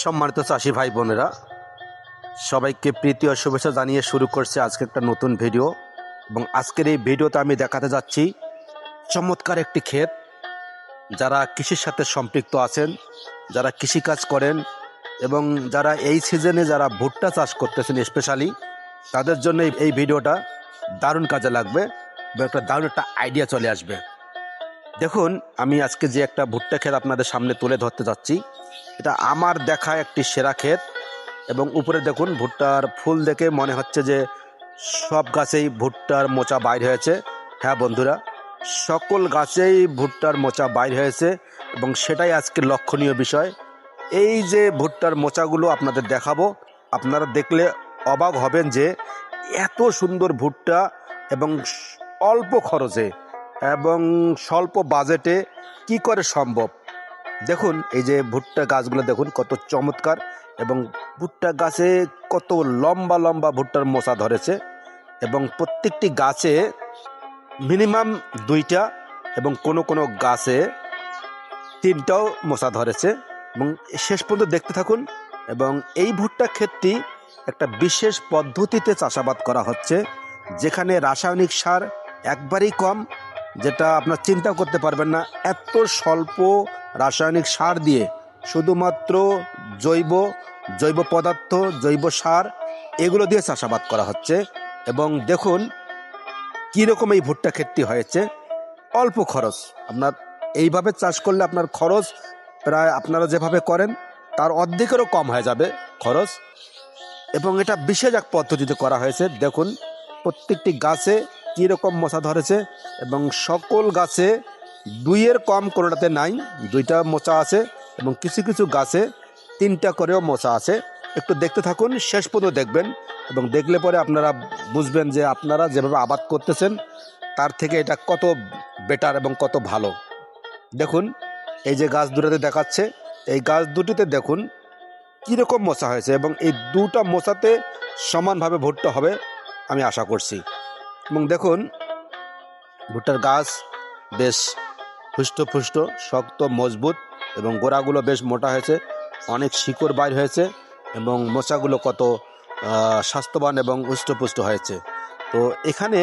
সম্মানিত চাষি ভাই বোনেরা, সবাইকে প্রীতি ও শুভেচ্ছা জানিয়ে শুরু করছে আজকে একটা নতুন ভিডিও। এবং আজকের এই ভিডিওতে আমি দেখাতে যাচ্ছি চমৎকার একটি ক্ষেত। যারা কৃষির সাথে সম্পৃক্ত আছেন, যারা কৃষিকাজ করেন এবং যারা এই সিজনে যারা ভুট্টা চাষ করতেছেন স্পেশালি, তাদের জন্য এই ভিডিওটা দারুণ কাজে লাগবে এবং দারুণ একটা আইডিয়া চলে আসবে। দেখুন, আমি আজকে যে একটা ভুট্টা ক্ষেত আপনাদের সামনে তুলে ধরতে যাচ্ছি, এটা আমার দেখা একটি সেরা ক্ষেত। এবং উপরে দেখুন, ভুট্টার ফুল দেখে মনে হচ্ছে যে সব গাছেই ভুট্টার মোচা বাইর হয়েছে। হ্যাঁ বন্ধুরা, সকল গাছেই ভুট্টার মোচা বাইর হয়েছে এবং সেটাই আজকের লক্ষণীয় বিষয়। এই যে ভুট্টার মোচাগুলো আপনাদের দেখাবো, আপনারা দেখলে অবাক হবেন যে এত সুন্দর ভুট্টা এবং অল্প খরচে এবং স্বল্প বাজেটে কি করে সম্ভব। দেখুন, এই যে ভুট্টা গাছগুলো দেখুন কত চমৎকার, এবং ভুট্টা গাছে কত লম্বা লম্বা ভুট্টার মোচা ধরেছে এবং প্রত্যেকটি গাছে মিনিমাম 2টা এবং কোনো কোনো গাছে 3টাও মোচা ধরেছে। এবং শেষ পর্যন্ত দেখতে থাকুন। এবং এই ভুট্টা ক্ষেতটি একটা বিশেষ পদ্ধতিতে চাষাবাদ করা হচ্ছে, যেখানে রাসায়নিক সার একবারেই কম, যেটা আপনার চিন্তা করতে পারবেন না। এত স্বল্প রাসায়নিক সার দিয়ে শুধুমাত্র জৈব পদার্থ, জৈব সার, এগুলো দিয়ে চাষাবাদ করা হচ্ছে। এবং দেখুন কীরকম এই ভুট্টা ক্ষেতটি হয়েছে। অল্প খরচ, আপনার এইভাবে চাষ করলে আপনার খরচ প্রায় আপনারা যেভাবে করেন তার অর্ধেকেরও কম হয়ে যাবে খরচ। এবং এটা বিশেষ এক পদ্ধতিতে করা হয়েছে। দেখুন প্রত্যেকটি গাছে কীরকম মোচা ধরেছে এবং সকল গাছে 2-এর কম কোনোটাতে নাই, 2টা মোচা আছে এবং কিছু কিছু গাছে 3টা করেও মোচা আছে। একটু দেখতে থাকুন, শেষ পর্যন্ত দেখবেন এবং দেখলে পরে আপনারা বুঝবেন যে আপনারা যেভাবে আবাদ করতেছেন তার থেকে এটা কত বেটার এবং কত ভালো। দেখুন, এই যে গাছ দুটোতে দেখাচ্ছে, এই গাছ দুটিতে দেখুন কীরকম মোচা হয়েছে এবং এই 2টা মোচাতে সমানভাবে ভুট্টা হবে আমি আশা করছি। এবং দেখুন ভুট্টার গাছ বেশ হুষ্টপুষ্ট, শক্ত, মজবুত এবং গোড়াগুলো বেশ মোটা হয়েছে, অনেক শিকড় বাইর হয়েছে এবং মোচাগুলো কত স্বাস্থ্যবান এবং হুষ্টপুষ্ট হয়েছে। তো এখানে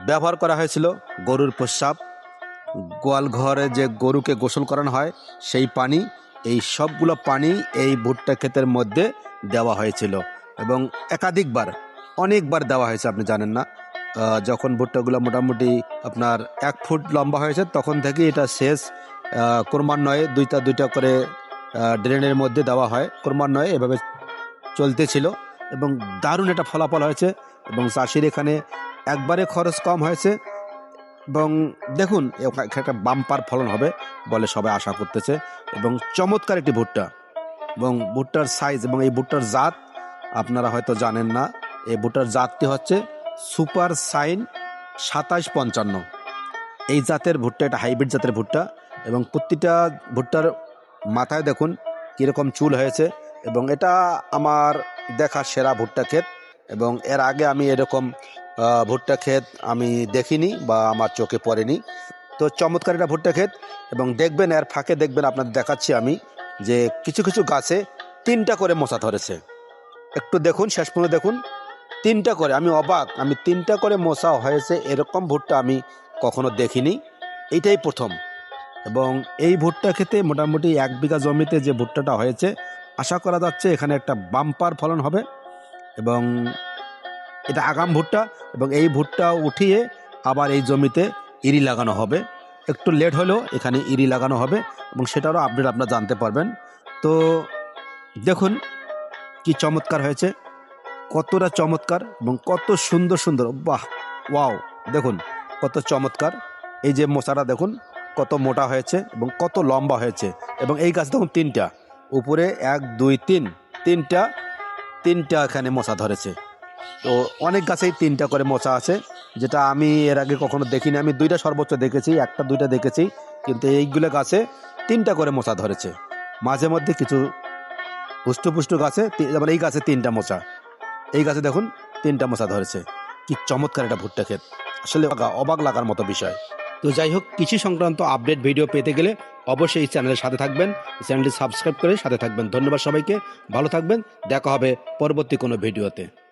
ব্যবহার করা হয়েছিল গরুর প্রস্রাব, গোয়াল ঘরে যে গরুকে গোসল করানো হয় সেই পানি, এই সবগুলো পানি এই ভুট্টা ক্ষেতের মধ্যে দেওয়া হয়েছিল এবং অনেকবার দেওয়া হয়েছে। আপনি জানেন না, যখন ভুট্টাগুলো মোটামুটি আপনার 1 ফুট লম্বা হয়েছে তখন থেকে এটা শেষ ক্রমান্বয়ে 2টা করে ড্রেনের মধ্যে দেওয়া হয়, ক্রমান্বয়ে এভাবে চলতেছিল এবং দারুণ একটা ফলাফল হয়েছে। এবং চাষির এখানে একবারে খরচ কম হয়েছে এবং দেখুন একটা বাম্পার ফলন হবে বলে সবাই আশা করতেছে। এবং চমৎকার একটি ভুট্টা এবং ভুট্টার সাইজ এবং এই ভুট্টার জাত আপনারা হয়তো জানেন না। এই ভুট্টার জাতটি হচ্ছে সুপার সাইন 2755। এই জাতের ভুট্টা, এটা হাইব্রিড জাতের ভুট্টা এবং প্রতিটা ভুট্টার মাথায় দেখুন কীরকম চুল হয়েছে। এবং এটা আমার দেখা সেরা ভুট্টা ক্ষেত এবং এর আগে আমি এরকম ভুট্টা ক্ষেত আমি দেখিনি বা আমার চোখে পড়েনি। তো চমৎকার একটা ভুট্টা ক্ষেত। এবং দেখবেন এর ফাঁকে দেখবেন, আপনাদের দেখাচ্ছি আমি, যে কিছু কিছু গাছে 3টা করে মোচা ধরেছে। একটু দেখুন, শেষ পর্যন্ত দেখুন, 3টা করে। আমি অবাক, আমি 3টা করে মোচা হয়েছে এরকম ভুট্টা আমি কখনো দেখিনি, এইটাই প্রথম। এবং এই ভুট্টা খেতে মোটামুটি 1 বিঘা জমিতে যে ভুট্টাটা হয়েছে, আশা করা যাচ্ছে এখানে একটা বাম্পার ফলন হবে। এবং এটা আগাম ভুট্টা এবং এই ভুট্টা উঠিয়ে আবার এই জমিতে ইরি লাগানো হবে। একটু লেট হলেও এখানে ইরি লাগানো হবে এবং সেটারও আপডেট আপনারা জানতে পারবেন। তো দেখুন কি চমৎকার হয়েছে, কতটা চমৎকার এবং কত সুন্দর সুন্দর, বাহ, ওয়াও, দেখুন কত চমৎকার। এই যে মোচাটা দেখুন কত মোটা হয়েছে এবং কত লম্বা হয়েছে। এবং এই গাছ দেখুন 3টা, উপরে 1 2 3, 3টা এখানে মোচা ধরেছে। তো অনেক গাছেই 3টা করে মোচা আছে, যেটা আমি এর আগে কখনো দেখিনি। আমি 2টা সর্বোচ্চ দেখেছি, 1টা 2টা দেখেছি, কিন্তু এইগুলো গাছে 3টা করে মোচা ধরেছে। মাঝে মধ্যে কিছু পুষ্ট গাছে, যেমন এই গাছে 3টা মোচা, এই গাছে দেখুন 3টা মোচা ধরেছে। কি চমৎকার একটা ভুট্টা ক্ষেত, আসলে অবাক লাগার মতো বিষয়। তো যাই হোক, কৃষি সংক্রান্ত আপডেট ভিডিও পেতে গেলে অবশ্যই এই চ্যানেলের সাথে থাকবেন, চ্যানেলটি সাবস্ক্রাইব করে সাথে থাকবেন। ধন্যবাদ সবাইকে, ভালো থাকবেন, দেখা হবে পরবর্তী কোনো ভিডিওতে।